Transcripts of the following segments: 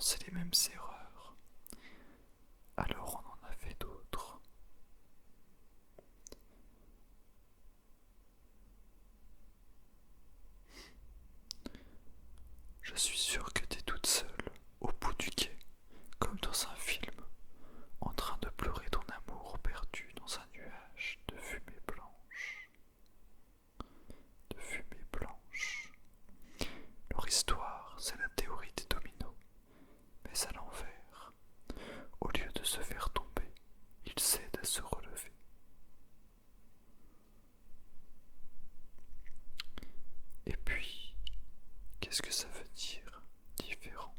recommencer les mêmes erreurs. Alors on en a fait d'autres. Je suis sûr que t'es toute seule, au bout du quai, comme dans un film, en train de pleurer ton amour perdu dans un nuage de fumée blanche. De fumée blanche. Leur histoire, c'est la théorie des dominos, mais à l'envers. Au lieu de se faire tomber, ils s'aident à se relever. Et puis, qu'est-ce que ça veut dire, différent?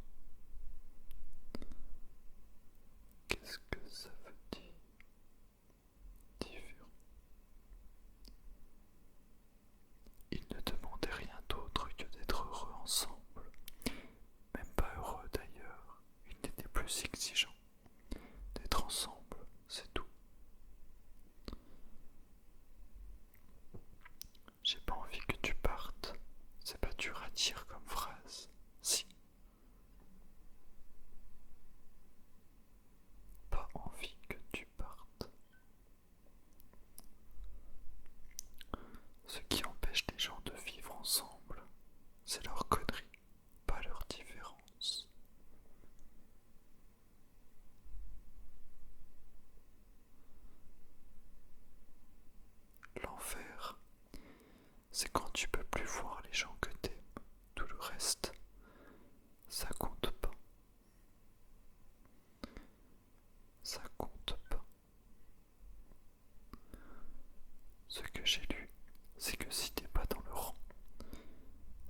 Qu'est-ce que ça veut dire, différent? Ils ne demandaient rien d'autre que d'être heureux ensemble. Même pas heureux d'ailleurs, ils n'étaient plus exigeants. D'être ensemble, c'est tout. J'ai pas envie que tu partes. C'est pas dur à dire comme phrase. Si. Pas envie que tu partes. Ce qui empêche les gens de vivre ensemble, c'est leur connerie, pas leur différence. L'enfer, c'est quand tu peux plus voir les gens que t'aimes. Tout le reste, ça compte pas. Ça compte pas. Ce que j'ai lu, c'est que si t'es pas dans le rang,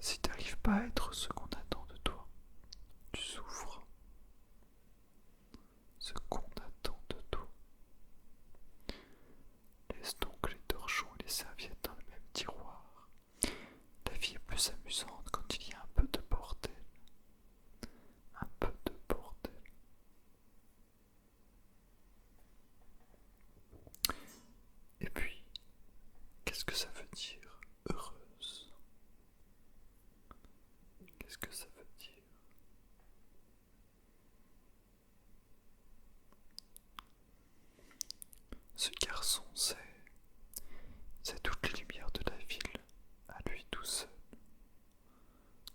si t'arrives pas à être ce qu'on attend de toi, tu souffres. Ce qu'on attend de toi. Laisse donc les torchons et les serviettes dans le même tiroir. La vie est plus amusante quand il y a un peu de bordel. Un peu de bordel. Et puis, qu'est-ce que ça veut dire, heureuse? Qu'est-ce que ça veut dire? Ce garçon, c'est toutes les lumières de la ville, à lui tout seul.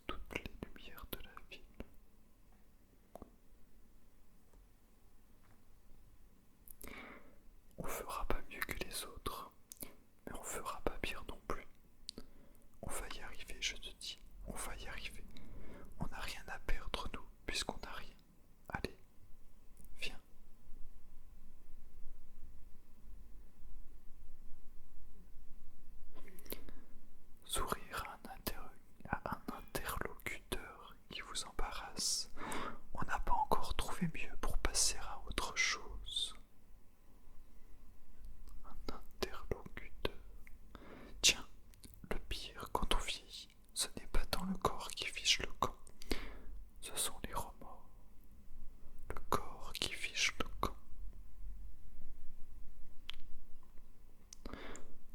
Toutes les lumières de la ville. On fera pas mieux que les autres, mais on fera pas pire non plus. On va y arriver, je te dis, on va y arriver. On n'a rien à perdre, nous, puisqu'on n'a rien. Allez, viens. Sourire à un interlocuteur qui vous embarrasse. On n'a pas encore trouvé mieux pour passer à autre chose. Un interlocuteur. Tiens, le pire quand on vieillit, ce n'est pas tant le corps qui fiche le camp, ce sont les remords. Le corps qui fiche le camp.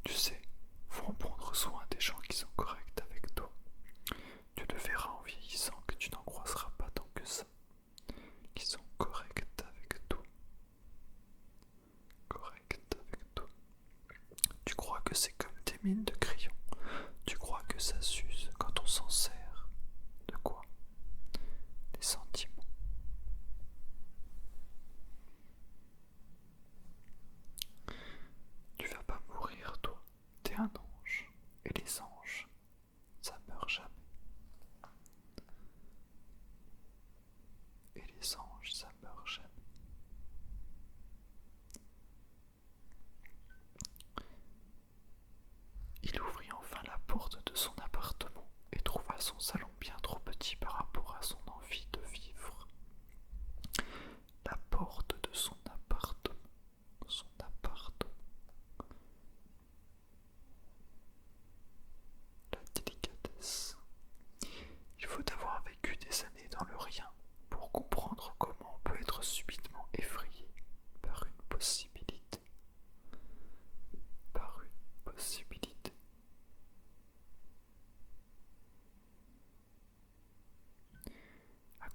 Tu sais, faut en prendre soin des gens qui sont corrects avec toi. Tu le verras en vieillissant que tu n'en croiseras pas tant que ça. Qui sont corrects avec toi. Corrects avec toi. Tu crois que c'est comme des mines de crayon. Tu crois que ça s'use quand on s'en sert. De quoi? Des sentiments. Tu vas pas mourir, toi. T'es un ange. Et les anges, ça meurt jamais. Et les anges, ça meurt jamais. Il ouvrit enfin la porte de son appartement et trouva son salon bien trop petit par rapport à son envie de vivre. La porte de son appartement. Son appartement.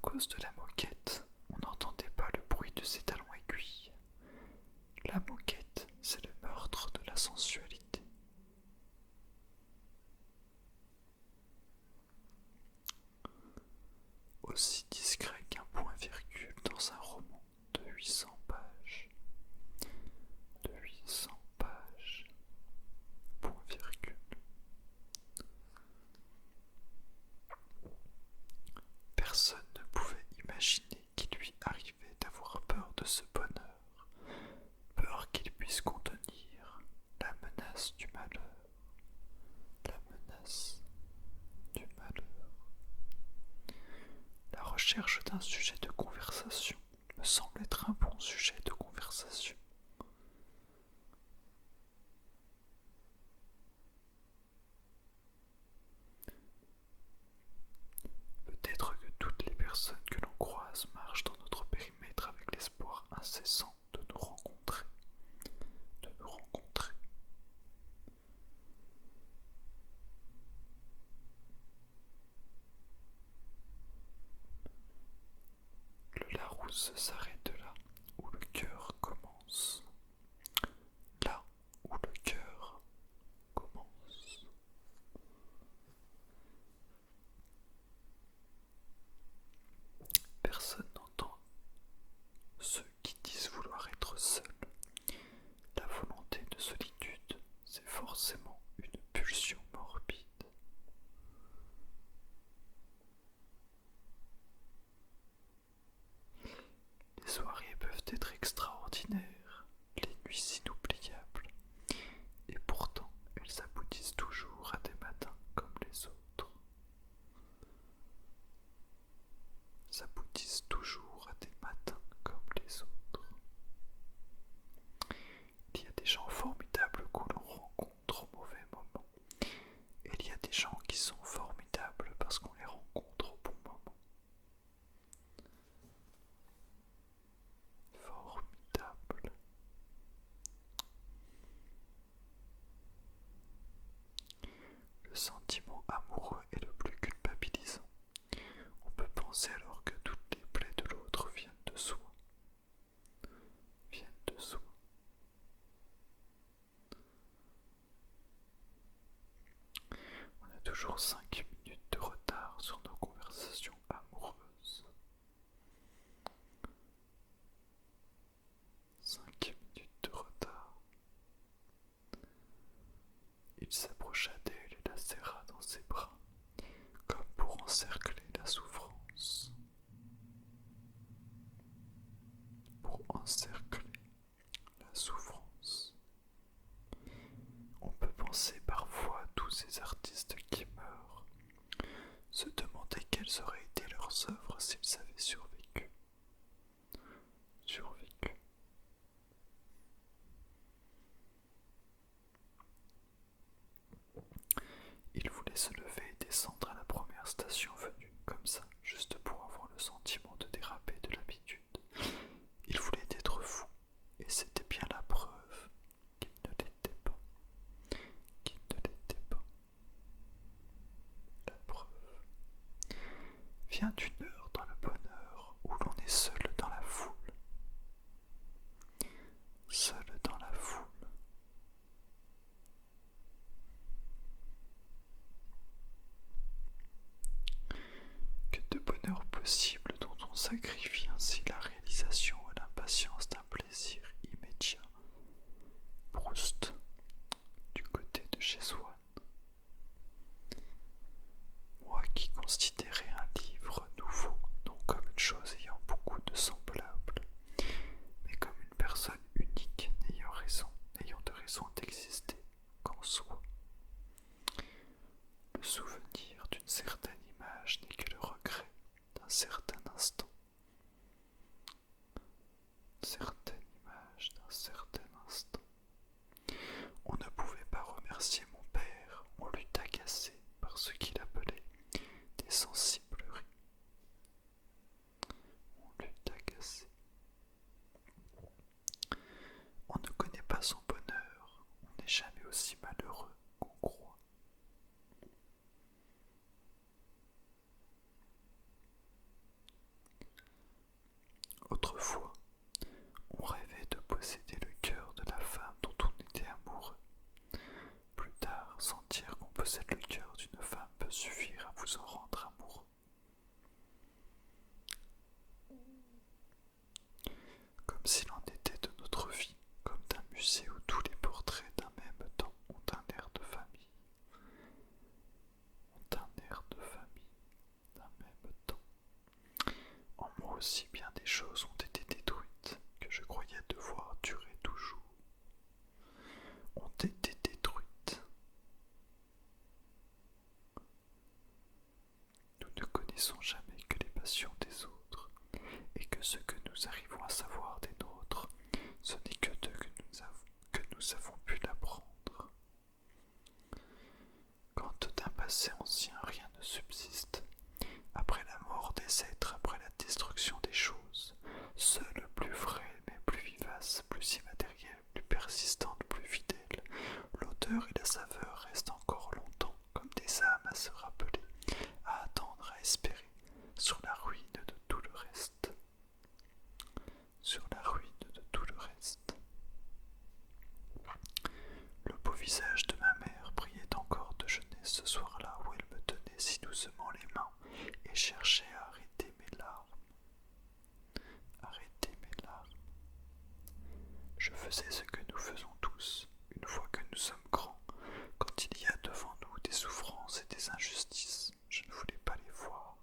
cause de la moquette, on n'entendait pas le bruit de ses talons aiguilles. La moquette, c'est le meurtre de la sensualité. Aussi discret qu'un point-virgule dans un roman de 800 pages. De 800 pages. Point-virgule. Personne ne pouvait imaginer qu'il lui arrivait d'avoir peur de ce bonheur, peur qu'il puisse contenir la menace du malheur, la menace du malheur. La recherche d'un sujet de conversation me semble être un bon sujet de conversation. Peut-être que toutes les personnes que l'on croise marchent dans notre périmètre avec l'espoir incessant de nous rencontrer, de nous rencontrer. Le Larousse s'arrête là où le cœur commence. Là où le cœur commence. Personne n'entend ceux qui disent vouloir être seuls. La volonté de solitude, c'est forcément une pulsion morbide. Les soirées peuvent être extraordinaires, les nuits inoubliables, et pourtant elles aboutissent toujours à des matins comme les autres. S'aboutissent toujours à des matins comme les autres. Il y a des gens formidables que l'on rencontre au mauvais moment, et il y a des gens qui sont formidables parce qu'on les rencontre au bon moment. Formidable. Le sentiment amoureux est le plus culpabilisant. On peut penser alors que toutes les plaies de l'autre viennent de soi. Viennent de soi. On a toujours 5 minutes de retard sur nos conversations amoureuses. 5 minutes de retard. Il s'approcha d'elle et la serra dans ses bras, comme pour encercler la souffrance. Pour encercler la souffrance. On peut penser parfois à tous ces artistes qui meurent, se demander quelles auraient été leurs œuvres s'ils avaient survécu. Survécu. Il voulait se lever et descendre à la première station venue, comme ça, juste pour avoir le sentiment de déraper de l'habitude. Il voulait être fou, et c'était bien la preuve qu'il ne l'était pas. Qu'il ne l'était pas. La preuve vient d'une heure dans le bonheur où l'on est seul dans la foule. Seul dans la foule. Que de bonheur possible dont on sacrifie ainsi la réalisation à l'impatience d'un plaisir immédiat. Proust, du côté de chez Swann. Moi qui considérais un livre nouveau non comme une chose ayant beaucoup de semblables, mais comme une personne unique n'ayant de raison d'exister qu'en soi. Le souvenir d'une certaine image n'est que le regret d'un certain instant. Certaine image d'un certain instant. On ne pouvait pas remercier mon père, on l'eût agacé par ce qu'il appelait des sensibleries. On l'eût agacé. On ne connaît pas son bonheur, on n'est jamais aussi malheureux qu'on croit. possède le cœur d'une femme peut suffire à vous en rendre amoureux. Comme s'il en était de notre vie, comme d'un musée où tous les portraits d'un même temps ont un air de famille. Ont un air de famille d'un même temps. En moi aussi bien des choses ont été détruites que je croyais devoir durer toujours. Ont été détruites. Nous ne connaissons jamais que les passions des autres, et que ce que nous arrivons à savoir des nôtres, ce n'est que d'eux que nous avons pu l'apprendre. Quand d'un passé ancien rien ne subsiste, après la mort des êtres, après la destruction des choses, seul le plus vrai, mais plus vivace, plus immatériel, plus persistante, plus fidèle, l'odeur et la saveur restent encore longtemps comme des âmes à se rappeler, à attendre, à espérer, sur la ruine de tout le reste. Sur la ruine de tout le reste. Le beau visage de ma mère brillait encore de jeunesse ce soir-là où elle me tenait si doucement les mains et cherchait à arrêter mes larmes. Arrêter mes larmes. Je faisais ce que nous faisons tous, une fois que nous sommes grands, quand il y a devant nous des souffrances et des injustices. Je ne voulais pas les voir.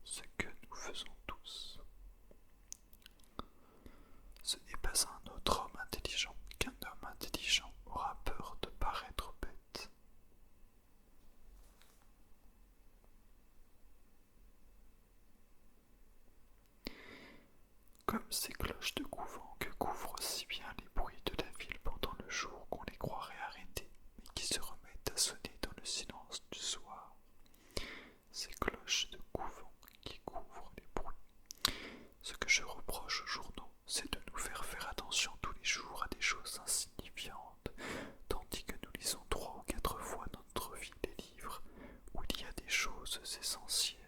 Ce que nous faisons tous. Ce n'est pas un autre homme intelligent qu'un homme intelligent aura peur de paraître bête. Comme ces cloches de couvent que couvrent si bien les bruits de la ville pendant le jour qu'on les croirait arrêtés, mais qui se remettent à sonner dans le silence du soir. Ces cloches de couvent qui couvrent les bruits. Ce que je reproche aux journaux, c'est de nous faire attention tous les jours à des choses insignifiantes, tandis que nous lisons 3 ou 4 fois dans notre vie les livres où il y a des choses essentielles.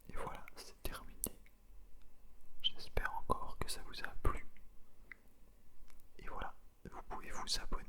Et voilà, c'est terminé. J'espère encore que ça vous a plu. Et voilà, vous pouvez vous abonner